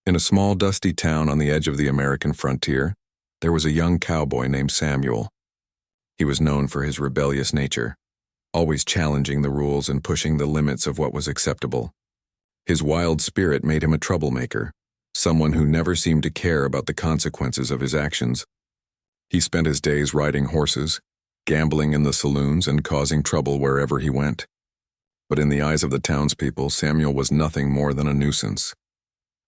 In a small, dusty town on the edge of the American frontier, there was a young cowboy named Samuel. He was known for his rebellious nature, always challenging the rules and pushing the limits of what was acceptable. His wild spirit made him a troublemaker, someone who never seemed to care about the consequences of his actions. He spent his days riding horses, gambling in the saloons, and causing trouble wherever he went. But in the eyes of the townspeople, Samuel was nothing more than a nuisance.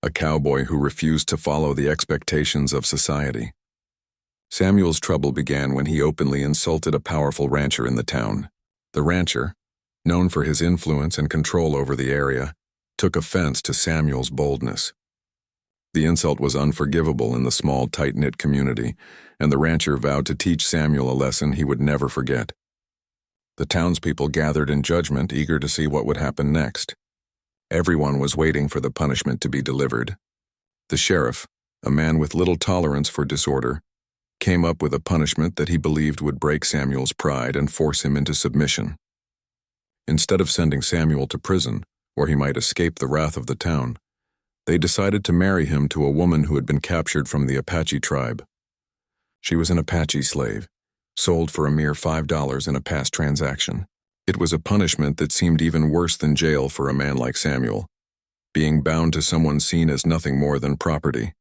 A cowboy who refused to follow the expectations of society. Samuel's trouble began when he openly insulted a powerful rancher in the town. The rancher, known for his influence and control over the area, took offense to Samuel's boldness. The insult was unforgivable in the small, tight-knit community, and the rancher vowed to teach Samuel a lesson he would never forget. The townspeople gathered in judgment, eager to see what would happen next. Everyone was waiting for the punishment to be delivered. The sheriff, a man with little tolerance for disorder, came up with a punishment that he believed would break Samuel's pride and force him into submission. Instead of sending Samuel to prison, where he might escape the wrath of the town, they decided to marry him to a woman who had been captured from the Apache tribe. She was an Apache slave, sold for a mere $5 in a past transaction. It was a punishment that seemed even worse than jail for a man like Samuel, being bound to someone seen as nothing more than property.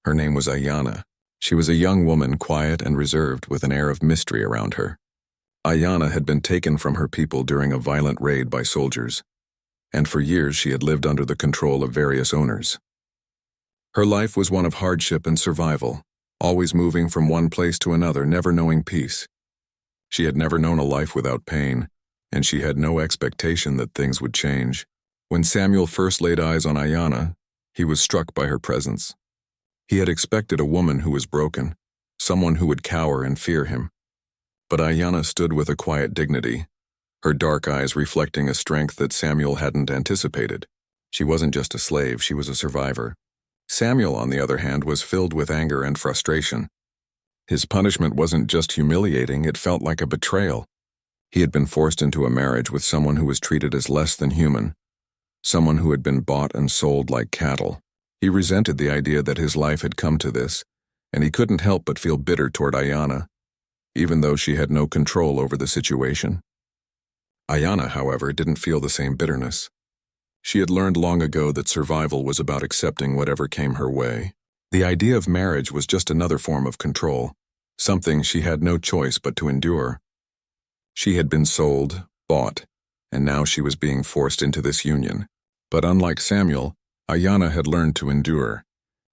Her name was Ayanna. She was a young woman, quiet and reserved, with an air of mystery around her. Ayanna had been taken from her people during a violent raid by soldiers, and for years she had lived under the control of various owners. Her life was one of hardship and survival, always moving from one place to another, never knowing peace. She had never known a life without pain, and she had no expectation that things would change. When Samuel first laid eyes on Ayanna, he was struck by her presence. He had expected a woman who was broken, someone who would cower and fear him. But Ayanna stood with a quiet dignity, her dark eyes reflecting a strength that Samuel hadn't anticipated. She wasn't just a slave, she was a survivor. Samuel, on the other hand, was filled with anger and frustration. His punishment wasn't just humiliating, it felt like a betrayal. He had been forced into a marriage with someone who was treated as less than human, someone who had been bought and sold like cattle. He resented the idea that his life had come to this, and he couldn't help but feel bitter toward Ayanna, even though she had no control over the situation. Ayanna, however, didn't feel the same bitterness. She had learned long ago that survival was about accepting whatever came her way. The idea of marriage was just another form of control, something she had no choice but to endure. She had been sold, bought, and now she was being forced into this union. But unlike Samuel, Ayanna had learned to endure.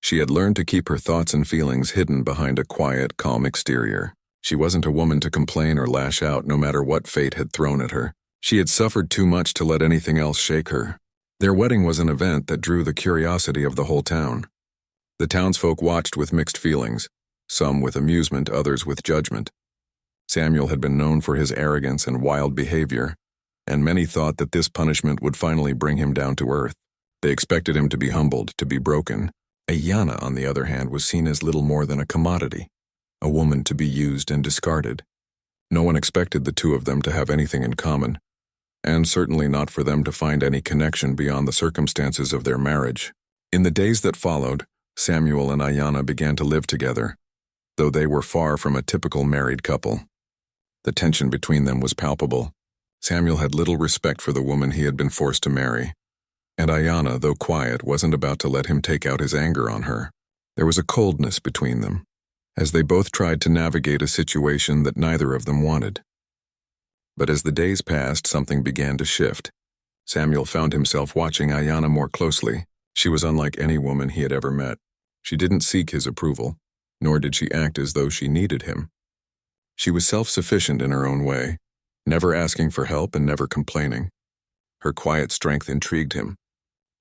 She had learned to keep her thoughts and feelings hidden behind a quiet, calm exterior. She wasn't a woman to complain or lash out no matter what fate had thrown at her. She had suffered too much to let anything else shake her. Their wedding was an event that drew the curiosity of the whole town. The townsfolk watched with mixed feelings, some with amusement, others with judgment. Samuel had been known for his arrogance and wild behavior, and many thought that this punishment would finally bring him down to earth. They expected him to be humbled, to be broken. Ayanna, on the other hand, was seen as little more than a commodity, a woman to be used and discarded. No one expected the two of them to have anything in common, and certainly not for them to find any connection beyond the circumstances of their marriage. In the days that followed, Samuel and Ayanna began to live together, though they were far from a typical married couple. The tension between them was palpable. Samuel had little respect for the woman he had been forced to marry, and Ayanna, though quiet, wasn't about to let him take out his anger on her. There was a coldness between them, as they both tried to navigate a situation that neither of them wanted. But as the days passed, something began to shift. Samuel found himself watching Ayanna more closely. She was unlike any woman he had ever met. She didn't seek his approval, nor did she act as though she needed him. She was self-sufficient in her own way, never asking for help and never complaining. Her quiet strength intrigued him.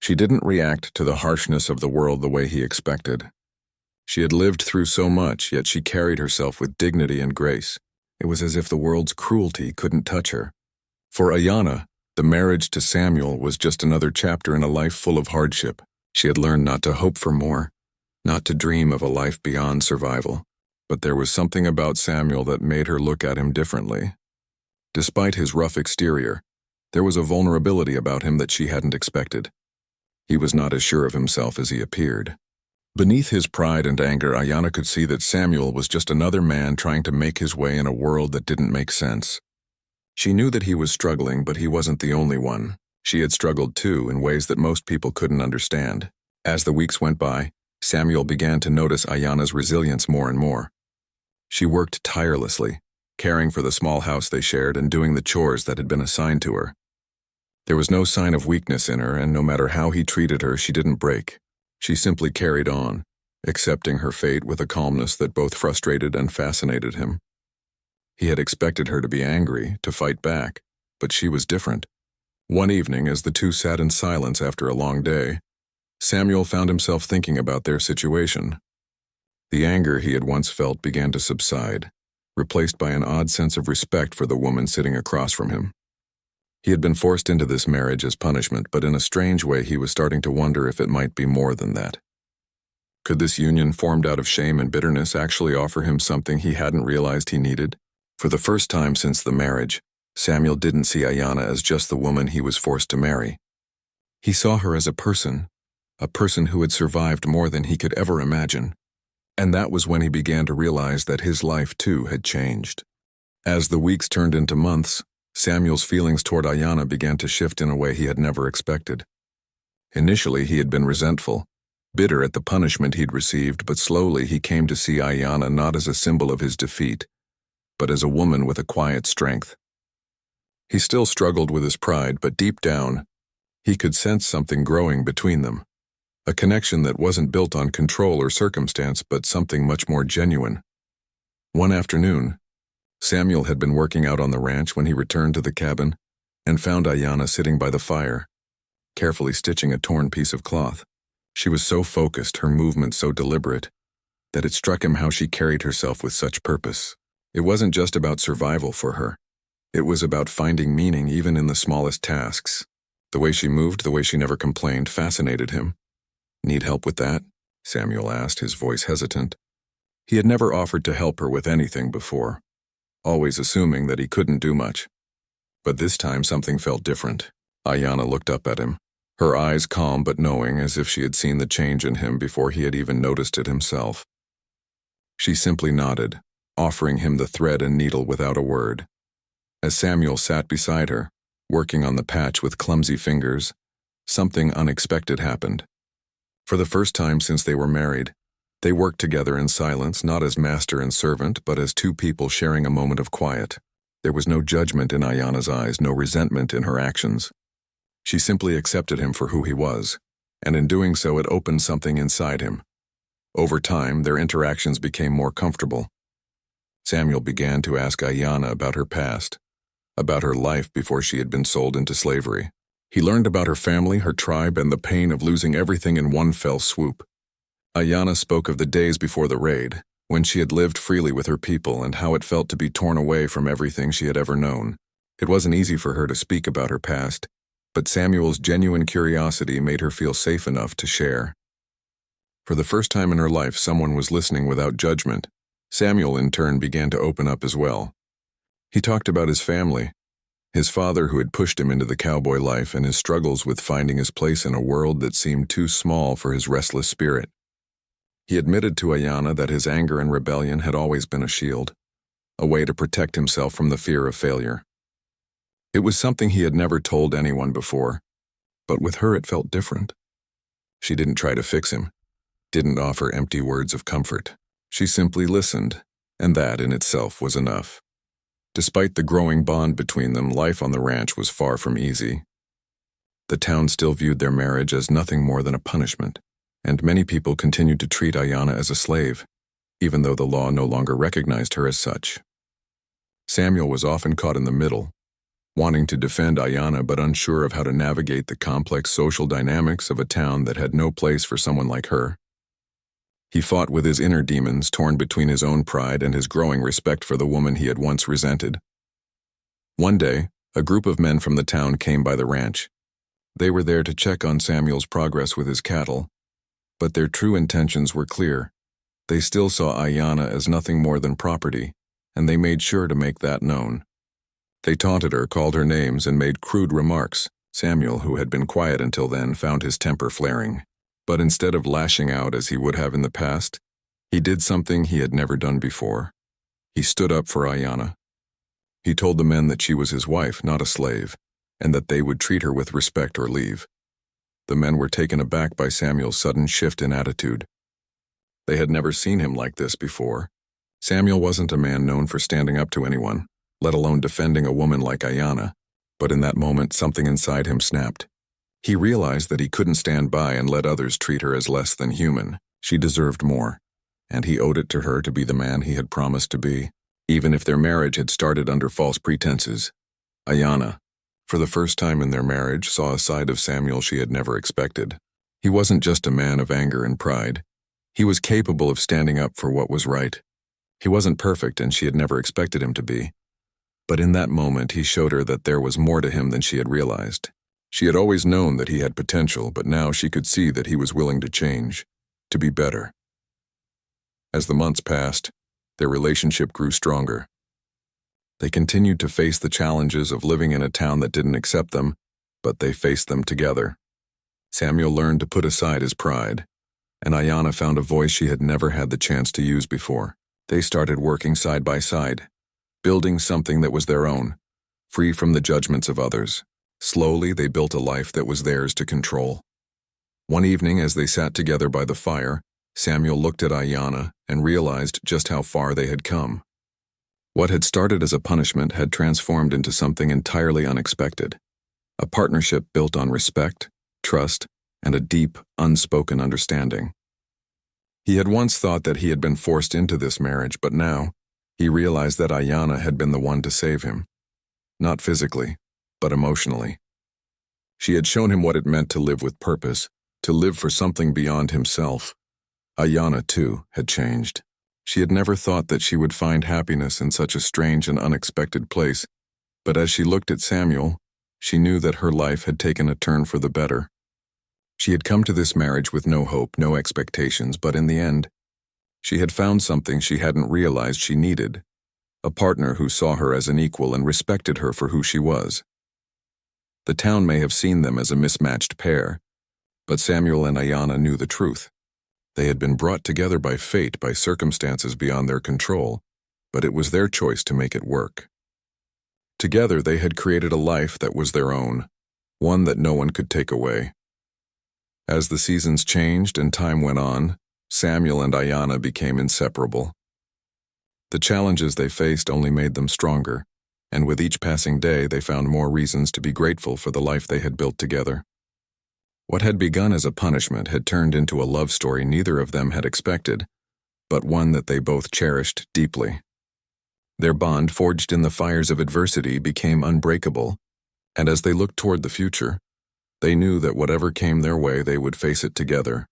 She didn't react to the harshness of the world the way he expected. She had lived through so much, yet she carried herself with dignity and grace. It was as if the world's cruelty couldn't touch her. For Ayanna, the marriage to Samuel was just another chapter in a life full of hardship. She had learned not to hope for more, not to dream of a life beyond survival. But there was something about Samuel that made her look at him differently. Despite his rough exterior, there was a vulnerability about him that she hadn't expected. He was not as sure of himself as he appeared. Beneath his pride and anger, Ayanna could see that Samuel was just another man trying to make his way in a world that didn't make sense. She knew that he was struggling, but he wasn't the only one. She had struggled too, in ways that most people couldn't understand. As the weeks went by, Samuel began to notice Ayanna's resilience more and more. She worked tirelessly, caring for the small house they shared and doing the chores that had been assigned to her. There was no sign of weakness in her, and no matter how he treated her, she didn't break. She simply carried on, accepting her fate with a calmness that both frustrated and fascinated him. He had expected her to be angry, to fight back, but she was different. One evening, as the two sat in silence after a long day, Samuel found himself thinking about their situation. The anger he had once felt began to subside, replaced by an odd sense of respect for the woman sitting across from him. He had been forced into this marriage as punishment, but in a strange way he was starting to wonder if it might be more than that. Could this union formed out of shame and bitterness actually offer him something he hadn't realized he needed? For the first time since the marriage, Samuel didn't see Ayanna as just the woman he was forced to marry. He saw her as a person who had survived more than he could ever imagine. And that was when he began to realize that his life too had changed. As the weeks turned into months, Samuel's feelings toward Ayanna began to shift in a way he had never expected. Initially, he had been resentful, bitter at the punishment he'd received, but slowly he came to see Ayanna not as a symbol of his defeat, but as a woman with a quiet strength. He still struggled with his pride, but deep down, he could sense something growing between them, a connection that wasn't built on control or circumstance, but something much more genuine. One afternoon, Samuel had been working out on the ranch when he returned to the cabin and found Ayanna sitting by the fire, carefully stitching a torn piece of cloth. She was so focused, her movements so deliberate, that it struck him how she carried herself with such purpose. It wasn't just about survival for her. It was about finding meaning even in the smallest tasks. The way she moved, the way she never complained, fascinated him. "Need help with that?" Samuel asked, his voice hesitant. He had never offered to help her with anything before, always assuming that he couldn't do much. But this time something felt different. Ayanna looked up at him, her eyes calm but knowing, as if she had seen the change in him before he had even noticed it himself. She simply nodded, offering him the thread and needle without a word. As Samuel sat beside her, working on the patch with clumsy fingers, something unexpected happened. For the first time since they were married, they worked together in silence, not as master and servant, but as two people sharing a moment of quiet. There was no judgment in Ayanna's eyes, no resentment in her actions. She simply accepted him for who he was, and in doing so it opened something inside him. Over time, their interactions became more comfortable. Samuel began to ask Ayanna about her past, about her life before she had been sold into slavery. He learned about her family, her tribe, and the pain of losing everything in one fell swoop. Ayanna spoke of the days before the raid, when she had lived freely with her people and how it felt to be torn away from everything she had ever known. It wasn't easy for her to speak about her past, but Samuel's genuine curiosity made her feel safe enough to share. For the first time in her life, someone was listening without judgment. Samuel, in turn, began to open up as well. He talked about his family, his father who had pushed him into the cowboy life, and his struggles with finding his place in a world that seemed too small for his restless spirit. He admitted to Ayanna that his anger and rebellion had always been a shield, a way to protect himself from the fear of failure. It was something he had never told anyone before, but with her it felt different. She didn't try to fix him, didn't offer empty words of comfort. She simply listened, and that in itself was enough. Despite the growing bond between them, life on the ranch was far from easy. The town still viewed their marriage as nothing more than a punishment, and many people continued to treat Ayanna as a slave, even though the law no longer recognized her as such. Samuel was often caught in the middle, wanting to defend Ayanna but unsure of how to navigate the complex social dynamics of a town that had no place for someone like her. He fought with his inner demons, torn between his own pride and his growing respect for the woman he had once resented. One day, a group of men from the town came by the ranch. They were there to check on Samuel's progress with his cattle, but their true intentions were clear. They still saw Ayanna as nothing more than property, and they made sure to make that known. They taunted her, called her names, and made crude remarks, Samuel, who had been quiet until then, found his temper flaring. But instead of lashing out as he would have in the past, he did something he had never done before. He stood up for Ayanna. He told the men that she was his wife, not a slave, and that they would treat her with respect or leave. The men were taken aback by Samuel's sudden shift in attitude. They had never seen him like this before. Samuel wasn't a man known for standing up to anyone, let alone defending a woman like Ayanna. But in that moment, something inside him snapped. He realized that he couldn't stand by and let others treat her as less than human. She deserved more, and he owed it to her to be the man he had promised to be, even if their marriage had started under false pretenses. Ayanna, for the first time in their marriage, saw a side of Samuel she had never expected. He wasn't just a man of anger and pride. He was capable of standing up for what was right. He wasn't perfect, and she had never expected him to be. But in that moment, he showed her that there was more to him than she had realized. She had always known that he had potential, but now she could see that he was willing to change, to be better. As the months passed, their relationship grew stronger. They continued to face the challenges of living in a town that didn't accept them, but they faced them together. Samuel learned to put aside his pride, and Ayanna found a voice she had never had the chance to use before. They started working side by side, building something that was their own, free from the judgments of others. Slowly, they built a life that was theirs to control. One evening, as they sat together by the fire, Samuel looked at Ayanna and realized just how far they had come. What had started as a punishment had transformed into something entirely unexpected, a partnership built on respect, trust, and a deep, unspoken understanding. He had once thought that he had been forced into this marriage, but now, he realized that Ayanna had been the one to save him. Not physically, but emotionally. She had shown him what it meant to live with purpose, to live for something beyond himself. Ayanna, too, had changed. She had never thought that she would find happiness in such a strange and unexpected place, but as she looked at Samuel, she knew that her life had taken a turn for the better. She had come to this marriage with no hope, no expectations, but in the end, she had found something she hadn't realized she needed, a partner who saw her as an equal and respected her for who she was. The town may have seen them as a mismatched pair, but Samuel and Ayanna knew the truth. They had been brought together by fate, by circumstances beyond their control, but it was their choice to make it work. Together, they had created a life that was their own, one that no one could take away. As the seasons changed and time went on, Samuel and Ayanna became inseparable. The challenges they faced only made them stronger, and with each passing day they found more reasons to be grateful for the life they had built together. What had begun as a punishment had turned into a love story neither of them had expected, but one that they both cherished deeply. Their bond, forged in the fires of adversity, became unbreakable, and as they looked toward the future, they knew that whatever came their way, they would face it together.